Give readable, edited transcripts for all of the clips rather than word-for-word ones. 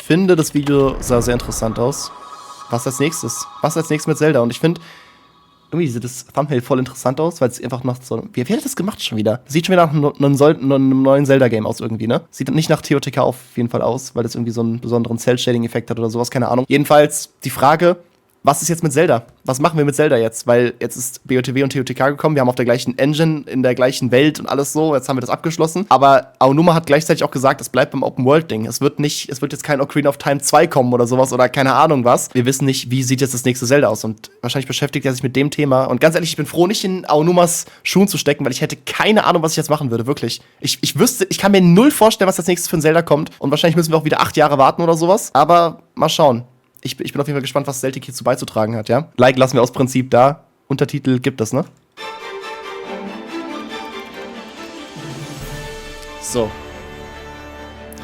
finde, das Video sah sehr interessant aus. Was als nächstes? Was als nächstes mit Zelda? Und ich finde, irgendwie sieht das Thumbnail voll interessant aus, weil es einfach nach so. Wie hat das gemacht schon wieder? Sieht schon wieder nach einem neuen Zelda-Game aus irgendwie, ne? Sieht nicht nach TOTK auf jeden Fall aus, weil das irgendwie so einen besonderen Cell-Shading-Effekt hat oder sowas, keine Ahnung. Jedenfalls die Frage, was ist jetzt mit Zelda? Was machen wir mit Zelda jetzt? Weil jetzt ist BOTW und TOTK gekommen, wir haben auf der gleichen Engine, in der gleichen Welt und alles so, jetzt haben wir das abgeschlossen. Aber Aonuma hat gleichzeitig auch gesagt, es bleibt beim Open-World-Ding. Es wird jetzt kein Ocarina of Time 2 kommen oder sowas oder keine Ahnung was. Wir wissen nicht, wie sieht jetzt das nächste Zelda aus und wahrscheinlich beschäftigt er sich mit dem Thema. Und ganz ehrlich, ich bin froh, nicht in Aonumas Schuhen zu stecken, weil ich hätte keine Ahnung, was ich jetzt machen würde, wirklich. Ich kann mir null vorstellen, was als nächstes für ein Zelda kommt und wahrscheinlich müssen wir auch wieder 8 Jahre warten oder sowas. Aber mal schauen. Ich bin auf jeden Fall gespannt, was Celtic hierzu beizutragen hat, ja? Like lassen wir aus Prinzip da. Untertitel gibt es, ne? So.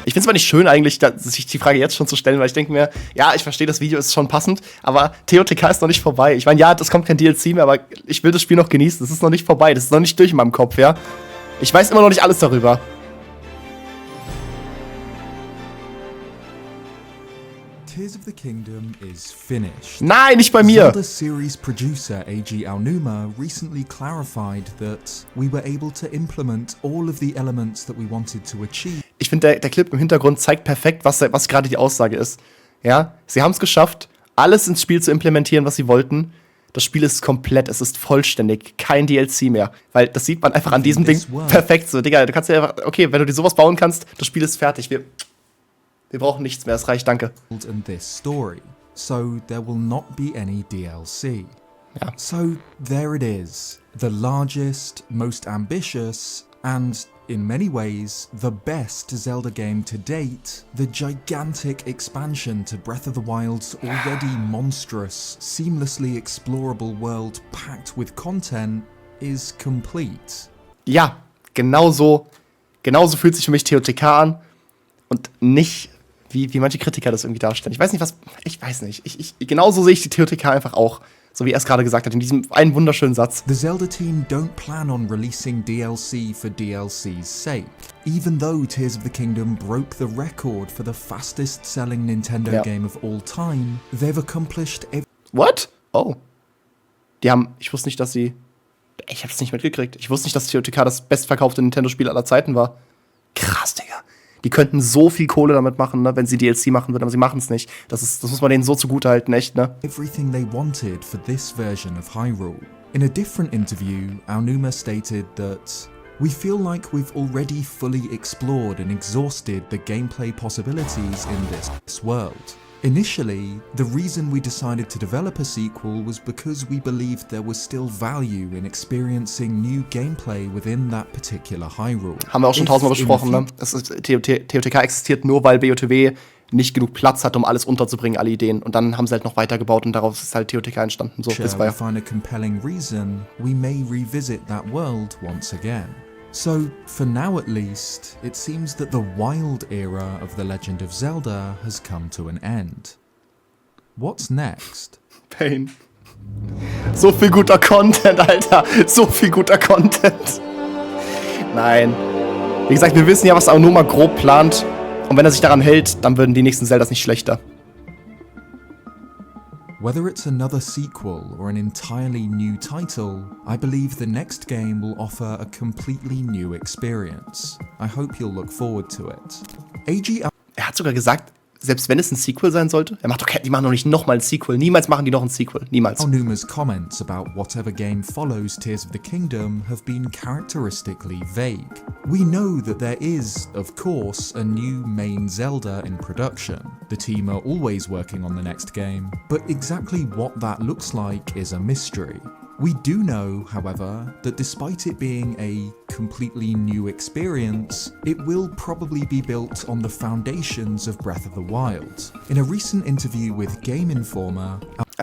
Ich finde es aber nicht schön eigentlich, sich die Frage jetzt schon zu stellen, weil ich denke mir, ja, ich verstehe, das Video ist schon passend, aber TOTK ist noch nicht vorbei. Ich meine, ja, das kommt kein DLC mehr, aber ich will das Spiel noch genießen. Das ist noch nicht vorbei, das ist noch nicht durch in meinem Kopf, ja? Ich weiß immer noch nicht alles darüber. Tears of the Kingdom is finished. Nein, nicht bei mir! Zelda series producer Eiji Aonuma recently clarified that we were able to implement all of the elements that we wanted to achieve. Ich finde, der Clip im Hintergrund zeigt perfekt, was gerade die Aussage ist. Ja, sie haben es geschafft, alles ins Spiel zu implementieren, was sie wollten. Das Spiel ist komplett, es ist vollständig, kein DLC mehr. Weil das sieht man einfach an diesem Ding perfekt so. Digga, du kannst ja einfach, okay, wenn du dir sowas bauen kannst, das Spiel ist fertig. Wir brauchen nichts mehr, es reicht, danke. And this story, so there will not be any DLC. Ja. So there it is, the largest, most ambitious, and in many ways the best Zelda game to date. The gigantic expansion to Breath of the Wild's already monstrous, seamlessly explorable world packed with content is complete. Ja, genauso fühlt sich für mich TOTK an und nicht wie manche Kritiker das irgendwie darstellen. Ich weiß nicht. Genauso sehe ich die TOTK einfach auch. So wie er es gerade gesagt hat, in diesem einen wunderschönen Satz. The Zelda team don't plan on releasing DLC for DLC's sake. Even though Tears of the Kingdom broke the record for the fastest selling Nintendo game of all time, they've accomplished What? Oh. Ich wusste nicht, ich hab's nicht mitgekriegt. Ich wusste nicht, dass TOTK das bestverkaufte Nintendo-Spiel aller Zeiten war. Krass, Digga. Die könnten so viel Kohle damit machen, ne, wenn sie DLC machen würden, aber sie machen es nicht. Das muss man denen so zugutehalten, echt, ne? Everything they wanted for this version of Hyrule. In a different interview, Aonuma stated that we feel like we've already fully explored and exhausted the gameplay possibilities in this world. Initially, the reason we decided to develop a sequel was because we believed there was still value in experiencing new gameplay within that particular Hyrule. Haben wir auch schon tausendmal besprochen, ne? TOTK existiert nur, weil BOTW nicht genug Platz hat, um alles unterzubringen, alle Ideen. Und dann haben sie halt noch weitergebaut und daraus ist halt TOTK entstanden. So, das war ja. Find a compelling reason, we may revisit that world once again. So, for now at least, it seems that the wild era of The Legend of Zelda has come to an end. What's next? Pain. So viel guter Content, Alter. So viel guter Content. Nein. Wie gesagt, wir wissen ja, was Aonuma grob plant. Und wenn er sich daran hält, dann würden die nächsten Zeldas nicht schlechter. Whether it's another sequel or an entirely new title, I believe the next game will offer a completely new experience. I hope you'll look forward to it. Er hat sogar gesagt, selbst wenn es ein Sequel sein sollte, die machen doch nicht nochmal ein Sequel. Niemals machen die noch ein Sequel. Niemals. Aonuma's comments about whatever game follows Tears of the Kingdom have been characteristically vague. We know that there is, of course, a new main Zelda in production. The team are always working on the next game, but exactly what that looks like is a mystery. We do know, however, that despite it being a completely new experience, it will probably be built on the foundations of Breath of the Wild. In a recent interview with Game Informer,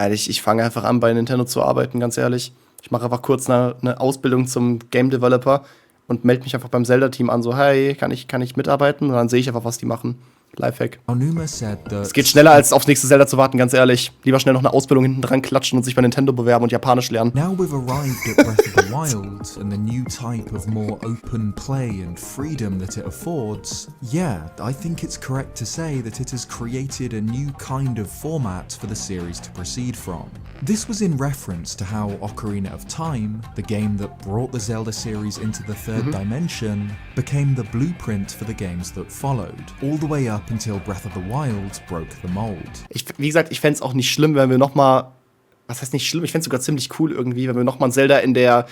ich fange einfach an, bei Nintendo zu arbeiten, ganz ehrlich. Ich mache einfach kurz eine Ausbildung zum Game Developer und melde mich einfach beim Zelda-Team an, so, hey, kann ich mitarbeiten? Und dann sehe ich einfach, was die machen. Lifehack. Aonuma said that Es geht schneller, als aufs nächste Zelda zu warten, ganz ehrlich. Lieber schnell noch eine Ausbildung hinten dran klatschen und sich bei Nintendo bewerben und Japanisch lernen. now we've arrived at Breath of the Wild and the new type of more open play and freedom that it affords, yeah, I think it's correct to say that it has created a new kind of format for the series to proceed from. This was in reference to how Ocarina of Time, the game that brought the Zelda series into the third dimension, became the blueprint for the games that followed, all the way up until Breath of the Wild broke the mold. Wie gesagt, ich fände es auch nicht schlimm, wenn wir noch mal, was heißt nicht schlimm, ich fände es sogar ziemlich cool irgendwie, wenn wir noch mal ein Zelda in der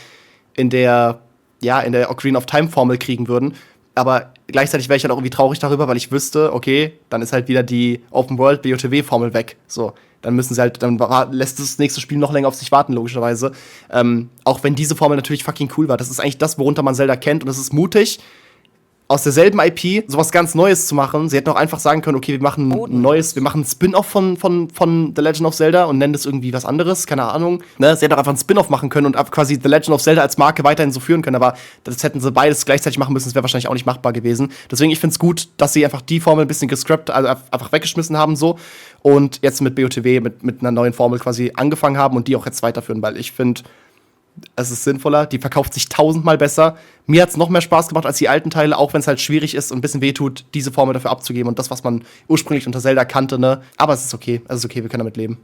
Ocarina of Time Formel kriegen würden. Aber gleichzeitig wäre ich halt auch irgendwie traurig darüber, weil ich wüsste, okay, dann ist halt wieder die Open World BOTW Formel weg. So, dann müssen sie halt, dann lässt das nächste Spiel noch länger auf sich warten, logischerweise. Auch wenn diese Formel natürlich fucking cool war. Das ist eigentlich das, worunter man Zelda kennt, und es ist mutig, aus derselben IP sowas ganz Neues zu machen. Sie hätten auch einfach sagen können, okay, wir machen ein Spin-off von The Legend of Zelda und nennen das irgendwie was anderes, keine Ahnung. Ne? Sie hätten auch einfach ein Spin-off machen können und quasi The Legend of Zelda als Marke weiterhin so führen können, aber das hätten sie beides gleichzeitig machen müssen, das wäre wahrscheinlich auch nicht machbar gewesen. Deswegen, ich finde es gut, dass sie einfach die Formel ein bisschen gescrapped, also einfach weggeschmissen haben so und jetzt mit BOTW, mit einer neuen Formel quasi angefangen haben und die auch jetzt weiterführen, weil ich finde, es ist sinnvoller, die verkauft sich 1000-mal besser. Mir hat es noch mehr Spaß gemacht als die alten Teile, auch wenn es halt schwierig ist und ein bisschen wehtut, diese Formel dafür abzugeben und das, was man ursprünglich unter Zelda kannte, ne? Aber es ist okay, wir können damit leben.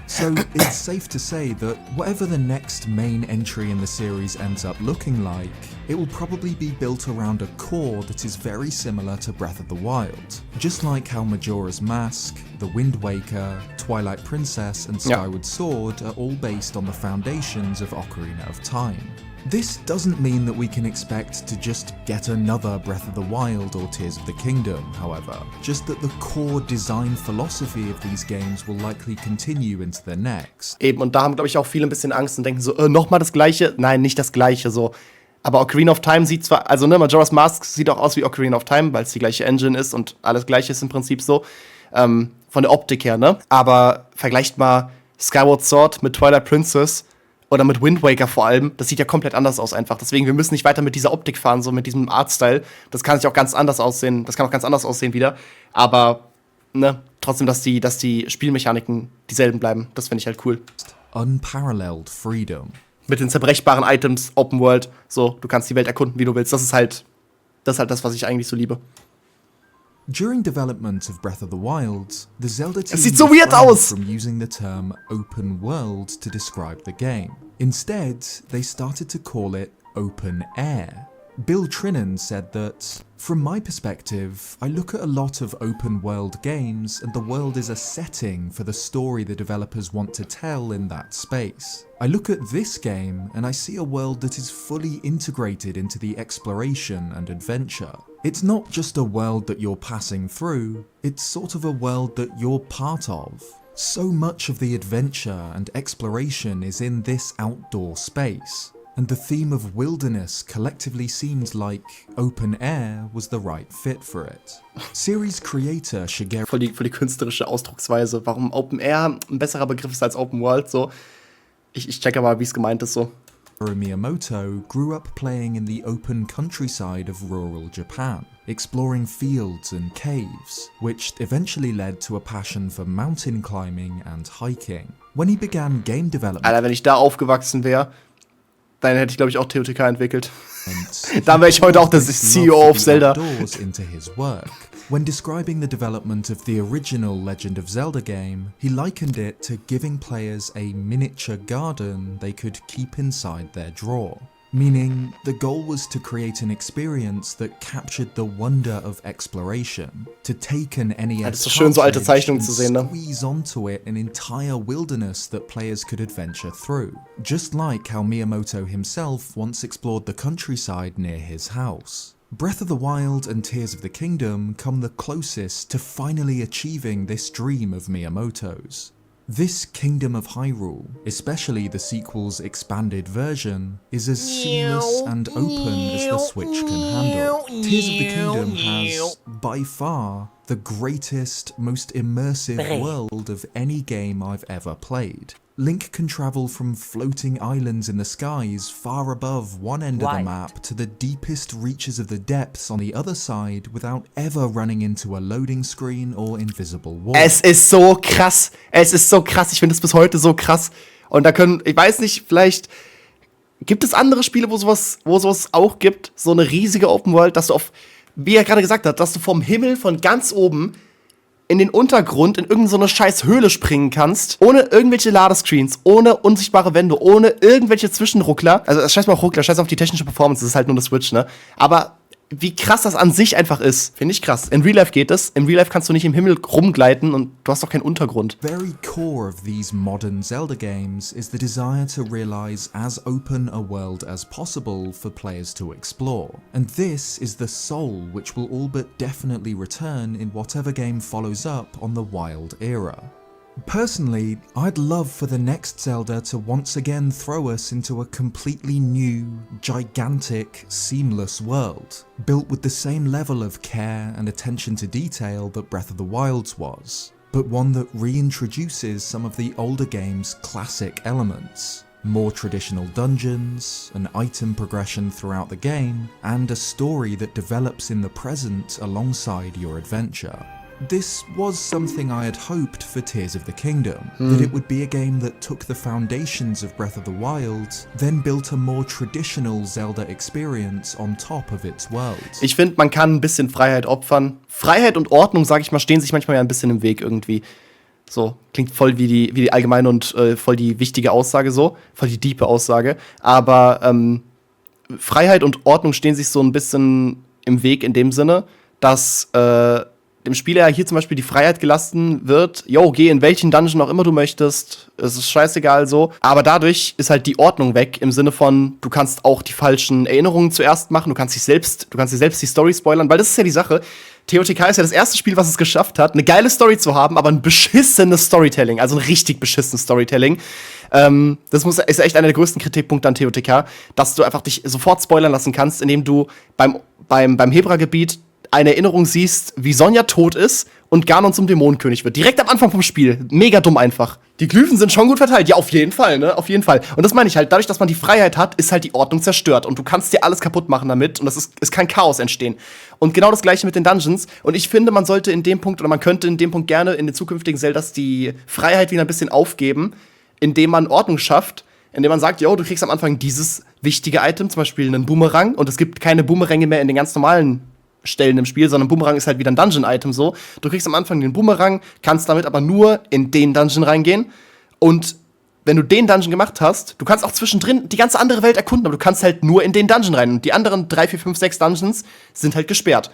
So it's safe to say that whatever the next main entry in the series ends up looking like, it will probably be built around a core that is very similar to Breath of the Wild. Just like how Majora's Mask, The Wind Waker, Twilight Princess and Skyward Sword are all based on the foundations of Ocarina of Time. This doesn't mean that we can expect to just get another Breath of the Wild or Tears of the Kingdom, however, just that the core design philosophy of these games will likely continue into the next. Eben, und da haben, glaube ich, auch viele ein bisschen Angst und denken so, nochmal das Gleiche? Nein, nicht das Gleiche, so. Aber Ocarina of Time sieht zwar, also ne, Majora's Mask sieht auch aus wie Ocarina of Time, weil es die gleiche Engine ist und alles Gleiche ist im Prinzip so, von der Optik her, ne? Aber vergleicht mal Skyward Sword mit Twilight Princess oder mit Wind Waker vor allem, das sieht ja komplett anders aus einfach. Deswegen, wir müssen nicht weiter mit dieser Optik fahren, so mit diesem Artstyle. Das kann sich auch ganz anders aussehen, wieder. Aber, ne, trotzdem, dass die Spielmechaniken dieselben bleiben. Das finde ich halt cool. Unparalleled freedom. Mit den zerbrechbaren Items, Open World, so, du kannst die Welt erkunden, wie du willst. Das ist halt das, was ich eigentlich so liebe. During development of Breath of the Wild, the Zelda team sieht so weird refrained aus! from using the term open world to describe the game. Instead, they started to call it open air. Bill Trinan said that, "From my perspective, I look at a lot of open world games and the world is a setting for the story the developers want to tell in that space. I look at this game and I see a world that is fully integrated into the exploration and adventure. It's not just a world that you're passing through, it's sort of a world that you're part of. So much of the adventure and exploration is in this outdoor space. And the theme of wilderness collectively seemed like open air was the right fit for it." Series creator Shigeru Voll die künstlerische Ausdrucksweise. Warum Open Air ein besserer Begriff ist als Open World, so. Ich checke aber, wie es gemeint ist, so. Miyamoto grew up playing in the open countryside of rural Japan, exploring fields and caves, which eventually led to a passion for mountain climbing and hiking. When he began game development, Alter, wenn ich da aufgewachsen wäre, dann hätte ich, glaube ich, auch TOTK entwickelt. Dann wäre ich heute auch der CEO of Zelda. Into his work. When describing the development of the original Legend of Zelda game, he likened it to giving players a miniature garden they could keep inside their drawer. Meaning, the goal was to create an experience that captured the wonder of exploration, to take an NES das ist so schön, so alte cartridge Zeichnungen and zu sehen, ne? squeeze onto it an entire wilderness that players could adventure through. Just like how Miyamoto himself once explored the countryside near his house. Breath of the Wild and Tears of the Kingdom come the closest to finally achieving this dream of Miyamoto's. This Kingdom of Hyrule, especially the sequel's expanded version, is as seamless and open as the Switch can handle. Tears of the Kingdom has, by far, the greatest, most immersive world of any game I've ever played. Link can travel from floating islands in the skies far above one end of the Right. map to the deepest reaches of the depths on the other side without ever running into a loading screen or invisible wall. Es ist so krass. Es ist so krass. Ich finde es bis heute so krass. Und da ich weiß nicht, vielleicht gibt es andere Spiele, wo sowas auch gibt. So eine riesige Open World, dass du wie er gerade gesagt hat, dass du vom Himmel von ganz oben in den Untergrund in irgendeine so eine scheiß Höhle springen kannst, ohne irgendwelche Ladescreens, ohne unsichtbare Wände, ohne irgendwelche Zwischenruckler. Also scheiß mal auf Ruckler, scheiß auf die technische Performance, das ist halt nur eine Switch, ne? Aber wie krass das an sich einfach ist, finde ich krass. In Real Life geht es. In Real Life kannst du nicht im Himmel rumgleiten und du hast doch keinen Untergrund. Very core of these modern Zelda games is the desire to realize as open a world as possible for players to explore. And this is the soul which will all but definitely return in whatever game follows up on the Wild era. Personally, I'd love for the next Zelda to once again throw us into a completely new, gigantic, seamless world, built with the same level of care and attention to detail that Breath of the Wild was, but one that reintroduces some of the older game's classic elements. More traditional dungeons, an item progression throughout the game, and a story that develops in the present alongside your adventure. This was something I had hoped for Tears of the Kingdom, that it would be a game that took the foundations of Breath of the Wild, then built a more traditional Zelda experience on top of its world. Ich finde, man kann ein bisschen Freiheit opfern. Freiheit und Ordnung, sag ich mal, stehen sich manchmal ja ein bisschen im Weg irgendwie. So, klingt voll wie die allgemeine und voll die wichtige Aussage so, voll die diepe Aussage. Aber Freiheit und Ordnung stehen sich so ein bisschen im Weg in dem Sinne, dass dem Spieler hier zum Beispiel die Freiheit gelassen wird, geh in welchen Dungeon auch immer du möchtest, es ist scheißegal so, aber dadurch ist halt die Ordnung weg, im Sinne von, du kannst auch die falschen Erinnerungen zuerst machen, du kannst dir selbst die Story spoilern, weil das ist ja die Sache, TOTK ist ja das erste Spiel, was es geschafft hat, eine geile Story zu haben, aber ein beschissenes Storytelling, also ein richtig beschissenes Storytelling. Das ist echt einer der größten Kritikpunkte an TOTK, dass du einfach dich sofort spoilern lassen kannst, indem du beim Hebra-Gebiet eine Erinnerung siehst, wie Sonja tot ist und Ganon zum Dämonenkönig wird. Direkt am Anfang vom Spiel. Mega dumm einfach. Die Glyphen sind schon gut verteilt. Ja, auf jeden Fall, ne? Auf jeden Fall. Und das meine ich halt. Dadurch, dass man die Freiheit hat, ist halt die Ordnung zerstört. Und du kannst dir alles kaputt machen damit. Und es kann Chaos entstehen. Und genau das Gleiche mit den Dungeons. Und ich finde, man könnte in dem Punkt gerne in den zukünftigen Zeldas die Freiheit wieder ein bisschen aufgeben, indem man Ordnung schafft. Indem man sagt, du kriegst am Anfang dieses wichtige Item, zum Beispiel einen Boomerang. Und es gibt keine Boomeränge mehr in den ganz normalen Stellen im Spiel, sondern Boomerang ist halt wieder ein Dungeon-Item so. Du kriegst am Anfang den Boomerang, kannst damit aber nur in den Dungeon reingehen. Und wenn du den Dungeon gemacht hast, du kannst auch zwischendrin die ganze andere Welt erkunden, aber du kannst halt nur in den Dungeon rein. Und die anderen 3, 4, 5, 6 Dungeons sind halt gesperrt.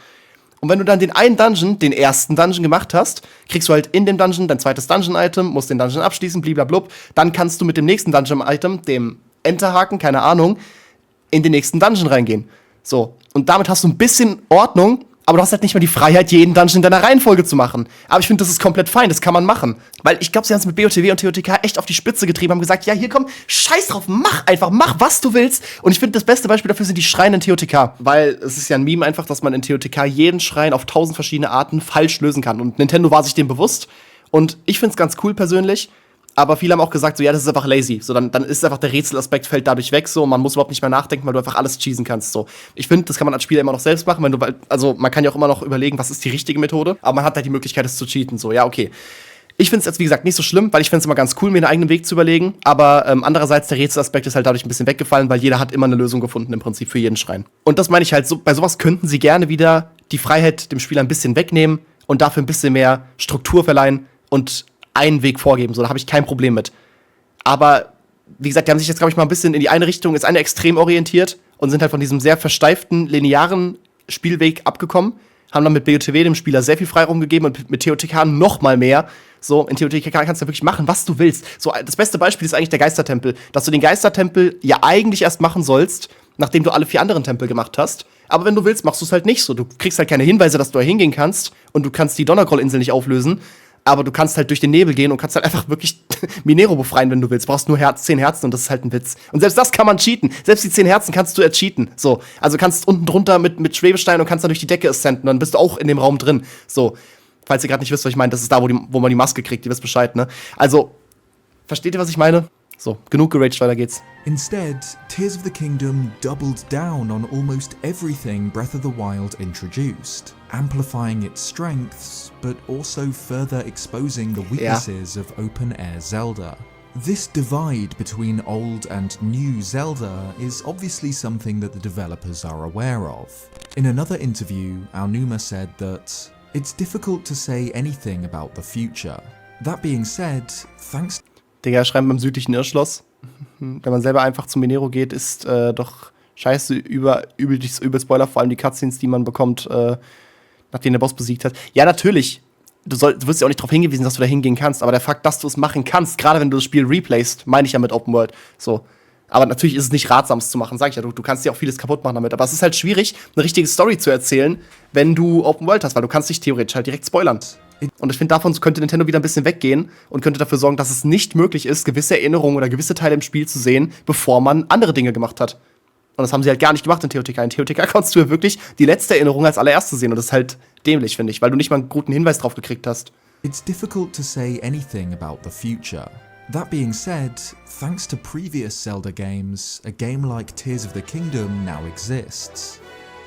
Und wenn du dann den einen Dungeon, den ersten Dungeon gemacht hast, kriegst du halt in dem Dungeon dein zweites Dungeon-Item, musst den Dungeon abschließen, bliblablub. Dann kannst du mit dem nächsten Dungeon-Item, dem Enterhaken, keine Ahnung, in den nächsten Dungeon reingehen. So, und damit hast du ein bisschen Ordnung, aber du hast halt nicht mehr die Freiheit, jeden Dungeon in deiner Reihenfolge zu machen. Aber ich finde, das ist komplett fein, das kann man machen. Weil ich glaube, sie haben es mit BOTW und TOTK echt auf die Spitze getrieben, haben gesagt, ja, hier komm, scheiß drauf, mach einfach, mach, was du willst. Und ich finde, das beste Beispiel dafür sind die Schreine in TOTK. Weil es ist ja ein Meme einfach, dass man in TOTK jeden Schrein auf 1000 verschiedene Arten falsch lösen kann. Und Nintendo war sich dem bewusst. Und ich finde es ganz cool persönlich. Aber viele haben auch gesagt, so, ja, das ist einfach lazy. So, dann ist einfach der Rätselaspekt fällt dadurch weg, so, und man muss überhaupt nicht mehr nachdenken, weil du einfach alles cheesen kannst, so. Ich finde, das kann man als Spieler immer noch selbst machen, man kann ja auch immer noch überlegen, was ist die richtige Methode, aber man hat halt die Möglichkeit, es zu cheaten, so, ja, okay. Ich finde es jetzt, wie gesagt, nicht so schlimm, weil ich finde es immer ganz cool, mir einen eigenen Weg zu überlegen, aber andererseits, der Rätselaspekt ist halt dadurch ein bisschen weggefallen, weil jeder hat immer eine Lösung gefunden, im Prinzip, für jeden Schrein. Und das meine ich halt, so, bei sowas könnten sie gerne wieder die Freiheit dem Spieler ein bisschen wegnehmen und dafür ein bisschen mehr Struktur verleihen und einen Weg vorgeben, so, da habe ich kein Problem mit. Aber, wie gesagt, die haben sich jetzt, glaube ich, mal ein bisschen in die eine Richtung, ist eine extrem orientiert und sind halt von diesem sehr versteiften, linearen Spielweg abgekommen. Haben dann mit BOTW dem Spieler sehr viel Freiraum gegeben und mit TOTK noch mal mehr. So, in TOTK kannst du wirklich machen, was du willst. So, das beste Beispiel ist eigentlich der Geistertempel. Dass du den Geistertempel ja eigentlich erst machen sollst, nachdem du alle 4 anderen Tempel gemacht hast. Aber wenn du willst, machst du es halt nicht so. Du kriegst halt keine Hinweise, dass du da hingehen kannst und du kannst die Donnergroll-Insel nicht auflösen. Aber du kannst halt durch den Nebel gehen und kannst halt einfach wirklich Minero befreien, wenn du willst. Du brauchst nur 10 Herzen und das ist halt ein Witz. Und selbst das kann man cheaten. Selbst die 10 Herzen kannst du ercheaten. So. Also kannst unten drunter mit Schwebestein und kannst dann durch die Decke ascenden. Dann bist du auch in dem Raum drin. So. Falls ihr gerade nicht wisst, was ich meine, das ist da, wo man die Maske kriegt. Ihr wisst Bescheid, ne? Also, Versteht ihr, was ich meine? So, genug geraged, weiter geht's. Instead, Tears of the Kingdom doubled down on almost everything Breath of the Wild introduced, amplifying its strengths, but also further exposing the weaknesses of open-air Zelda. This divide between old and new Zelda is obviously something that the developers are aware of. In another interview, Aonuma said that it's difficult to say anything about the future. That being said, thanks. Digga, schreiben beim südlichen Irrschloss. Wenn man selber einfach zum Minero geht, ist doch scheiße übel Spoiler, vor allem die Cutscenes, die man bekommt, nachdem der Boss besiegt hat. Ja, natürlich. Du wirst ja auch nicht darauf hingewiesen, dass du da hingehen kannst, aber der Fakt, dass du es machen kannst, gerade wenn du das Spiel replayst, meine ich ja mit Open World. So. Aber natürlich ist es nicht ratsam, es zu machen, sag ich ja. Du kannst ja auch vieles kaputt machen damit. Aber es ist halt schwierig, eine richtige Story zu erzählen, wenn du Open World hast, weil du kannst dich theoretisch halt direkt spoilern. Und ich finde, davon könnte Nintendo wieder ein bisschen weggehen und könnte dafür sorgen, dass es nicht möglich ist, gewisse Erinnerungen oder gewisse Teile im Spiel zu sehen, bevor man andere Dinge gemacht hat. Und das haben sie halt gar nicht gemacht in TOTK. In TOTK konntest du ja wirklich die letzte Erinnerung als allererste sehen. Und das ist halt dämlich, finde ich, weil du nicht mal einen guten Hinweis drauf gekriegt hast. It's difficult to say anything about the future. That being said, thanks to previous Zelda games, a game like Tears of the Kingdom now exists.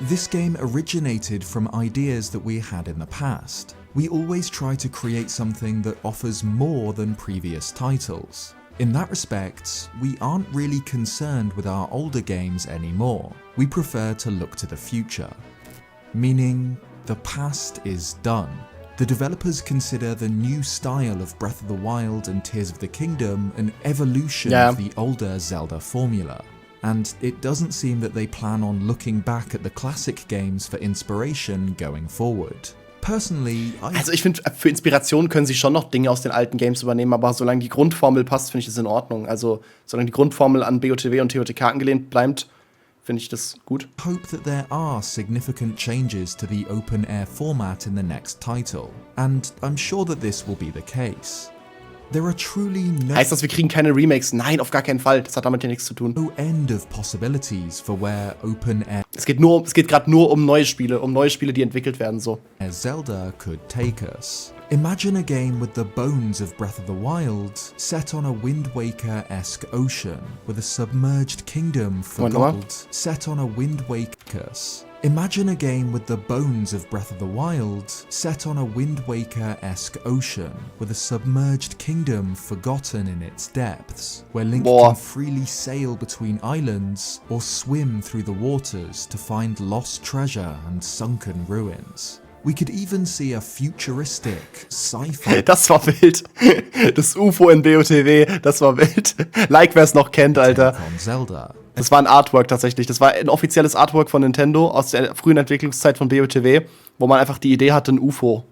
This game originated from ideas that we had in the past. We always try to create something that offers more than previous titles. In that respect, we aren't really concerned with our older games anymore. We prefer to look to the future. Meaning, the past is done. The developers consider the new style of Breath of the Wild and Tears of the Kingdom an evolution of the older Zelda formula. And it doesn't seem that they plan on looking back at the classic games for inspiration going forward. Personally, also ich finde, für Inspiration können sie schon noch Dinge aus den alten Games übernehmen, aber solange die Grundformel passt, finde ich das in Ordnung. Also solange die Grundformel an BOTW und TOTK angelehnt bleibt, finde ich das gut. Hope that there are significant changes to the open-air format in the next title, and I'm sure that this will be the case. There are truly no heißt das, wir kriegen keine Remakes? Nein, auf gar keinen Fall. Das hat damit ja nichts zu tun. No end of possibilities for where open-air. Es geht gerade nur um neue Spiele, die entwickelt werden so. Zelda could take us. Imagine a game with the bones of Breath of the Wild, set on a Wind Waker-esque ocean, with a submerged kingdom forgotten, set on a Wind Waker-esque. Imagine a game with the bones of Breath of the Wild, set on a Wind Waker-esque ocean, with a submerged kingdom forgotten in its depths, where Link can freely sail between islands, or swim through the waters to find lost treasure and sunken ruins. We could even see a futuristic sci-fi. Das war wild. Das UFO in BOTW, das war wild. Like, wer es noch kennt, Alter. Zelda. Das war ein Artwork tatsächlich. Das war ein offizielles Artwork von Nintendo aus der frühen Entwicklungszeit von BOTW, wo man einfach die Idee hatte, ein UFO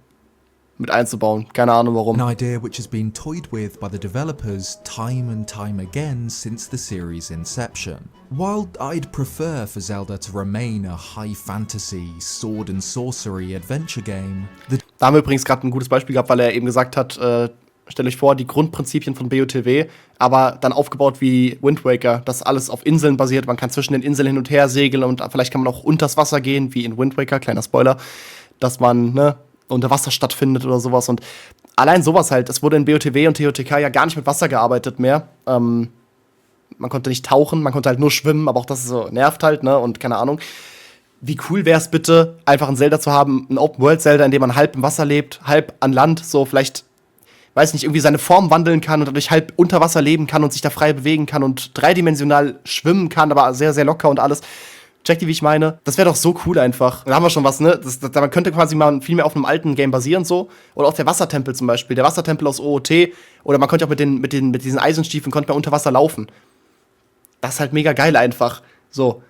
mit einzubauen. Keine Ahnung warum. An idea which has been toyed with by the developers time and time again since the series' inception. While I'd prefer for Zelda to remain a high fantasy, sword and sorcery adventure game, da haben wir übrigens gerade ein gutes Beispiel gehabt, weil er eben gesagt hat, stellt euch vor, die Grundprinzipien von BOTW, aber dann aufgebaut wie Wind Waker, das alles auf Inseln basiert. Man kann zwischen den Inseln hin und her segeln und vielleicht kann man auch unters Wasser gehen, wie in Wind Waker, kleiner Spoiler, dass man unter Wasser stattfindet oder sowas. Und allein sowas halt, es wurde in BOTW und TOTK ja gar nicht mit Wasser gearbeitet mehr. Man konnte nicht tauchen, man konnte halt nur schwimmen, aber auch das so nervt halt, ne, und keine Ahnung. Wie cool wäre es bitte, einfach ein Zelda zu haben, ein Open-World-Zelda, in dem man halb im Wasser lebt, halb an Land, so vielleicht, weiß nicht, irgendwie seine Form wandeln kann und dadurch halb unter Wasser leben kann und sich da frei bewegen kann und dreidimensional schwimmen kann, aber sehr, sehr locker und alles. Checkt ihr, wie ich meine? Das wäre doch so cool einfach. Da haben wir schon was, ne? Man könnte quasi mal viel mehr auf einem alten Game basieren, so. Oder auch der Wassertempel zum Beispiel. Der Wassertempel aus OOT. Oder man könnte auch mit diesen Eisenstiefeln könnte man unter Wasser laufen. Das ist halt mega geil einfach. So.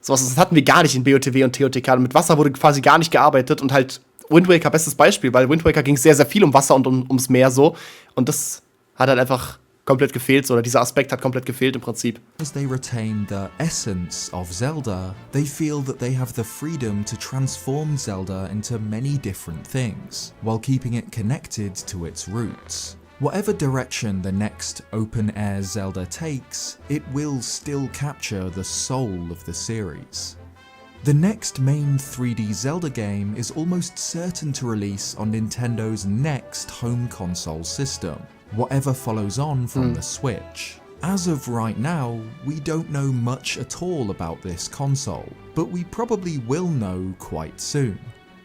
Sowas, das hatten wir gar nicht in BOTW und TOTK. Mit Wasser wurde quasi gar nicht gearbeitet. Und halt Wind Waker, bestes Beispiel. Weil Wind Waker ging sehr, sehr viel um Wasser und ums Meer so. Und das hat halt einfach komplett gefehlt, so, oder dieser Aspekt hat komplett gefehlt im Prinzip. As they retain the essence of Zelda, they feel that they have the freedom to transform Zelda into many different things, while keeping it connected to its roots. Whatever direction the next open-air Zelda takes, it will still capture the soul of the series. The next main 3D Zelda game is almost certain to release on Nintendo's next home console system, whatever follows on from the Switch. As of right now, we don't know much at all about this console, but we probably will know quite soon.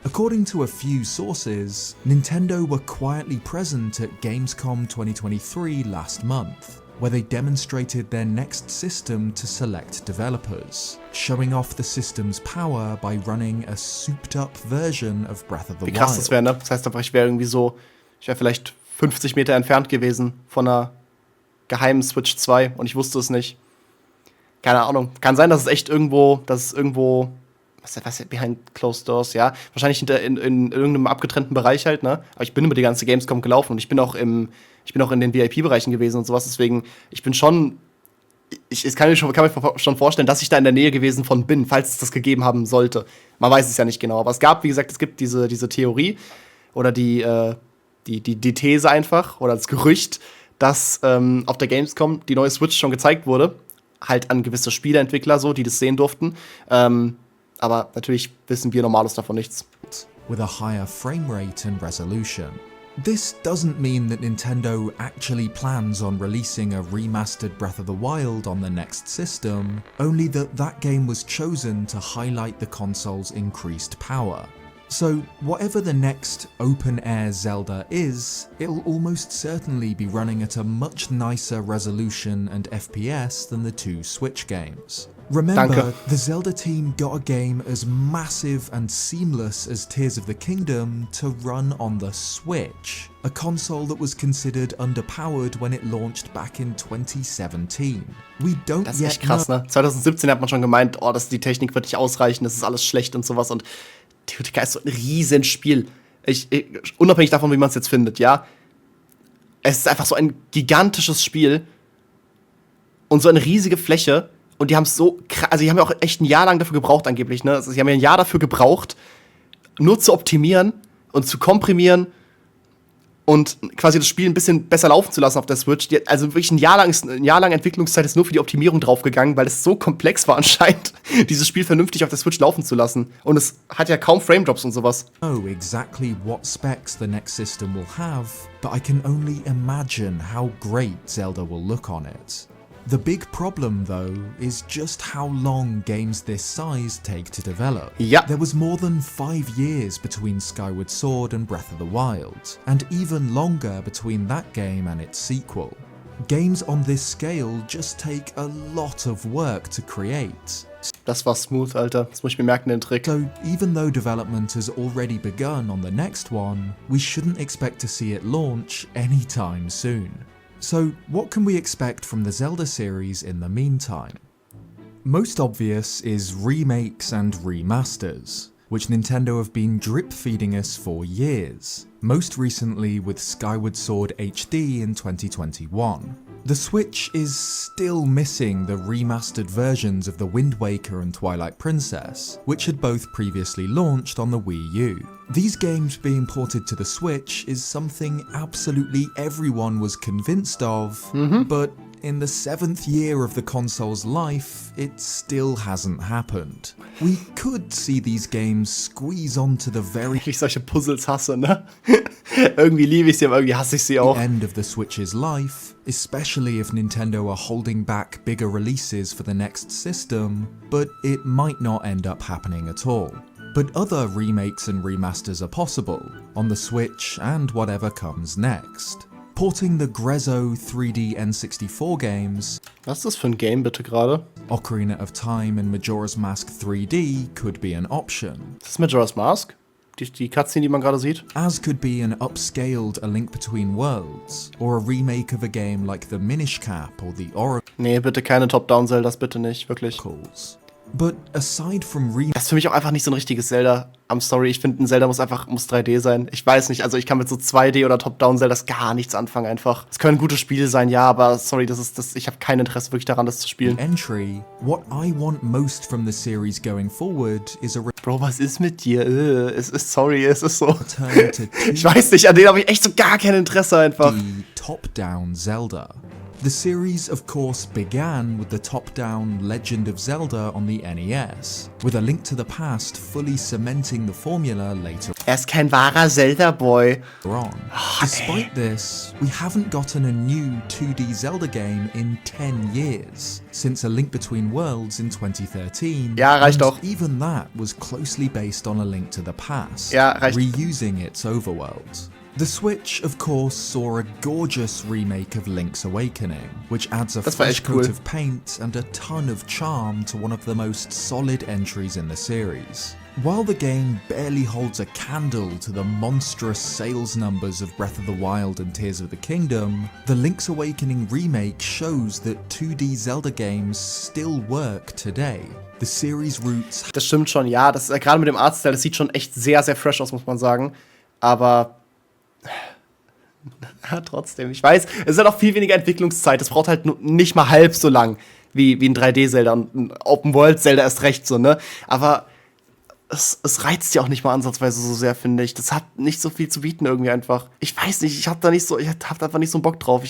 According to a few sources, Nintendo were quietly present at Gamescom 2023 last month, where they demonstrated their next system to select developers, showing off the system's power by running a souped-up version of Breath of the Wild. Wie krass das wäre, ne? Das heißt einfach, ich wäre vielleicht 50 Meter entfernt gewesen von einer geheimen Switch 2 und ich wusste es nicht. Keine Ahnung. Kann sein, dass es irgendwo, was behind closed doors, ja. Wahrscheinlich in irgendeinem abgetrennten Bereich halt, ne? Aber ich bin über die ganze Gamescom gelaufen und ich bin auch in den VIP-Bereichen gewesen und sowas, deswegen, ich kann mir schon vorstellen, dass ich da in der Nähe gewesen von bin, falls es das gegeben haben sollte. Man weiß es ja nicht genau, aber es gibt diese Theorie oder die These einfach, oder das Gerücht, dass auf der Gamescom die neue Switch schon gezeigt wurde, halt an gewisse Spieleentwickler so, die das sehen durften, aber natürlich wissen wir Normales davon nichts. With a higher frame rate and resolution. This doesn't mean that Nintendo actually plans on releasing a remastered Breath of the Wild on the next system, only that game was chosen to highlight the console's increased power. So whatever the next open-air Zelda is, it'll almost certainly be running at a much nicer resolution and FPS than the two Switch games. Remember, the Zelda team got a game as massive and seamless as Tears of the Kingdom to run on the Switch, a console that was considered underpowered when it launched back in 2017. We don't Das ist echt krass, ne? 2017 hat man schon gemeint, die Technik wird nicht ausreichen, das ist alles schlecht und sowas, und Theoretica ist so ein Riesenspiel. Unabhängig davon, wie man es jetzt findet, ja. Es ist einfach so ein gigantisches Spiel und so eine riesige Fläche. Und die haben es so krass, also die haben ja auch echt ein Jahr lang dafür gebraucht angeblich, ne? Also sie haben ja ein Jahr dafür gebraucht, nur zu optimieren und zu komprimieren und quasi das Spiel ein bisschen besser laufen zu lassen auf der Switch. Also wirklich ein Jahr lang Entwicklungszeit ist nur für die Optimierung draufgegangen, weil es so komplex war anscheinend, dieses Spiel vernünftig auf der Switch laufen zu lassen. Und es hat ja kaum Frame-Drops und sowas. Oh, exactly what specs the next system will have, but I can only imagine how great Zelda will look on it. The big problem, though, is just how long games this size take to develop. Ja. There was more than 5 years between Skyward Sword and Breath of the Wild, and even longer between that game and its sequel. Games on this scale just take a lot of work to create. Das war smooth, Alter. Das muss ich mir merken, den Trick. So, even though development has already begun on the next one, we shouldn't expect to see it launch anytime soon. So, what can we expect from the Zelda series in the meantime? Most obvious is remakes and remasters, which Nintendo have been drip-feeding us for years, most recently with Skyward Sword HD in 2021. The Switch is still missing the remastered versions of the Wind Waker and Twilight Princess, which had both previously launched on the Wii U. These games being ported to the Switch is something absolutely everyone was convinced of, but in the 7th year of the console's life, it still hasn't happened. We could see these games squeeze onto the very Ich solche Puzzles hasse, ne? Irgendwie liebe ich sie, aber irgendwie hasse ich sie auch. end of the Switch's life, especially if Nintendo are holding back bigger releases for the next system, but it might not end up happening at all. But other remakes and remasters are possible, on the Switch and whatever comes next. Porting the Grezzo 3D N64 games, Was ist das für ein Game bitte gerade? Ocarina of Time and Majora's Mask 3D could be an option, Ist das Majora's Mask? Die Cutscene, die man gerade sieht? as could be an upscaled A Link Between Worlds, or a remake of a game like the Minish Cap or the Nee, bitte keine Top-Down-Zeldas, bitte nicht, wirklich. Oracles. But aside from remakes, Das ist für mich auch einfach nicht so ein richtiges Zelda. I'm sorry, ich finde, ein Zelda muss 3D sein. Ich weiß nicht, also ich kann mit so 2D oder Top-Down-Zeldas gar nichts anfangen einfach. Es können gute Spiele sein, ja, aber sorry, ich habe kein Interesse wirklich daran, das zu spielen. entry, what I want most from the series going forward is a Bro, was ist mit dir? Es ist so. return to Ich weiß nicht, an denen habe ich echt so gar kein Interesse einfach. 2D top-down Zelda. The series, of course, began with the top-down Legend of Zelda on the NES, with A Link to the Past fully cementing the formula later Er ist kein wahrer Zelda-Boy. on. Despite this, we haven't gotten a new 2D Zelda game in 10 years, since A Link Between Worlds in 2013. Ja, reicht and auch. even that was closely based on A Link to the Past, Ja, reicht. reusing its overworld. The Switch, of course, saw a gorgeous remake of Link's Awakening, which adds a Das war fresh echt coat cool. of paint and a ton of charm to one of the most solid entries in the series. While the game barely holds a candle to the monstrous sales numbers of Breath of the Wild and Tears of the Kingdom, the Link's Awakening remake shows that 2D Zelda games still work today. The series roots Das stimmt schon, ja. Das gerade mit dem Artstyle, das sieht schon echt sehr, sehr fresh aus, muss man sagen. Aber ja, trotzdem, ich weiß, es ist halt auch viel weniger Entwicklungszeit. Es braucht halt nicht mal halb so lang wie ein 3D-Zelda und ein Open-World-Zelda erst recht so, ne? Aber es reizt ja auch nicht mal ansatzweise so sehr, finde ich. Das hat nicht so viel zu bieten irgendwie einfach. Ich weiß nicht, ich hab einfach nicht so einen Bock drauf.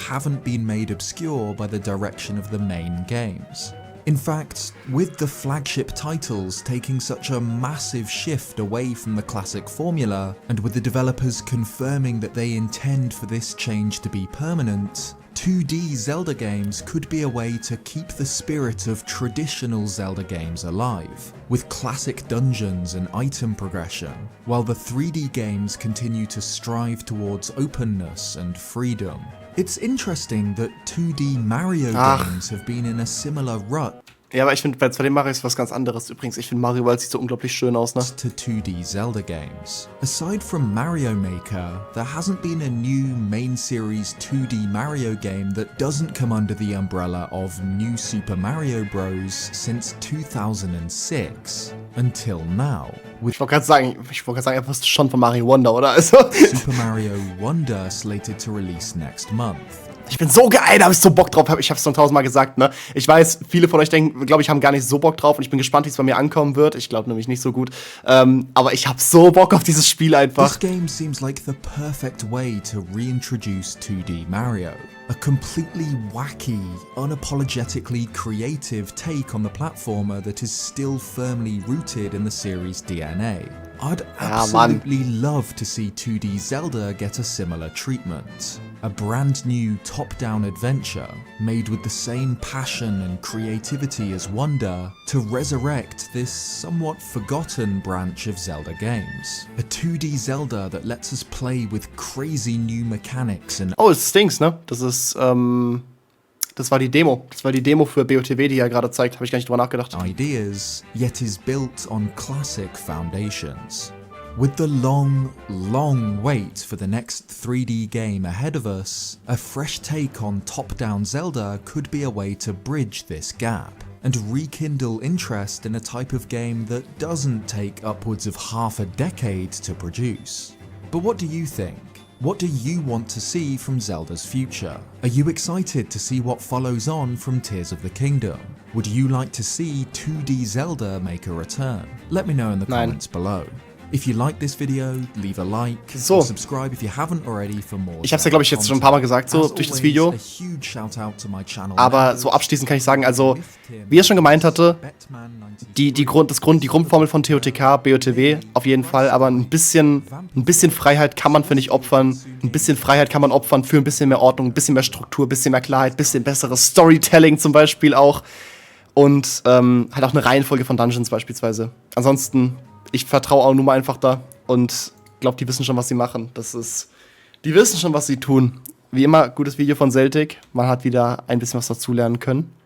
haven't been made obscure by the direction of the main games. In fact, with the flagship titles taking such a massive shift away from the classic formula, and with the developers confirming that they intend for this change to be permanent, 2D Zelda games could be a way to keep the spirit of traditional Zelda games alive, with classic dungeons and item progression, while the 3D games continue to strive towards openness and freedom. It's interesting that 2D Mario games have been in a similar rut Ja, aber ich finde, bei 2D Mario ist was ganz anderes. Übrigens, ich finde Mario World sieht so unglaublich schön aus, ne? to 2D Zelda games. Aside from Mario Maker, there hasn't been a new main series 2D Mario game that doesn't come under the umbrella of New Super Mario Bros. Since 2006. Until now, with Ich wollte gerade sagen, er wusste schon von Mario Wonder, oder? Also, Super Mario Wonder slated to release next month. ich bin so geil, da hab ich so Bock drauf. Ich hab's schon 1000-mal gesagt, ne? Ich weiß, viele von euch glaube ich, haben gar nicht so Bock drauf und ich bin gespannt, wie es bei mir ankommen wird. Ich glaube nämlich nicht so gut. Aber ich hab so Bock auf dieses Spiel einfach. This game seems like the perfect way to reintroduce 2D Mario. A completely wacky, unapologetically creative take on the platformer that is still firmly rooted in the series' DNA. I'd absolutely love to see 2D Zelda get a similar treatment. A brand new top-down adventure, made with the same passion and creativity as Wonder, to resurrect this somewhat forgotten branch of Zelda games. A 2D Zelda that lets us play with crazy new mechanics and Oh, es stinks, ne? Das war die Demo. Das war die Demo für BOTW, die er gerade zeigt. Habe ich gar nicht drüber nachgedacht. ideas, yet is built on classic foundations. With the long, long wait for the next 3D game ahead of us, a fresh take on top-down Zelda could be a way to bridge this gap, and rekindle interest in a type of game that doesn't take upwards of half a decade to produce. But what do you think? What do you want to see from Zelda's future? Are you excited to see what follows on from Tears of the Kingdom? Would you like to see 2D Zelda make a return? Let me know in the comments below. If you like this video, leave a like, So. and subscribe if you haven't already for more. Ich hab's ja, glaube ich, jetzt schon ein paar Mal gesagt, so As durch das always, Video. a huge shout out to my channel Aber members. so abschließend kann ich sagen, also, wie er schon gemeint hatte, die Grundformel von TOTK, BOTW auf jeden Fall, aber ein bisschen Freiheit kann man, finde ich, opfern. Ein bisschen Freiheit kann man opfern für ein bisschen mehr Ordnung, ein bisschen mehr Struktur, ein bisschen mehr Klarheit, ein bisschen besseres Storytelling zum Beispiel auch. Und halt auch eine Reihenfolge von Dungeons beispielsweise. Ansonsten, ich vertraue auch nur mal einfach da und glaube, die wissen schon, was sie machen. Die wissen schon, was sie tun. Wie immer, gutes Video von Celtic. Man hat wieder ein bisschen was dazulernen können.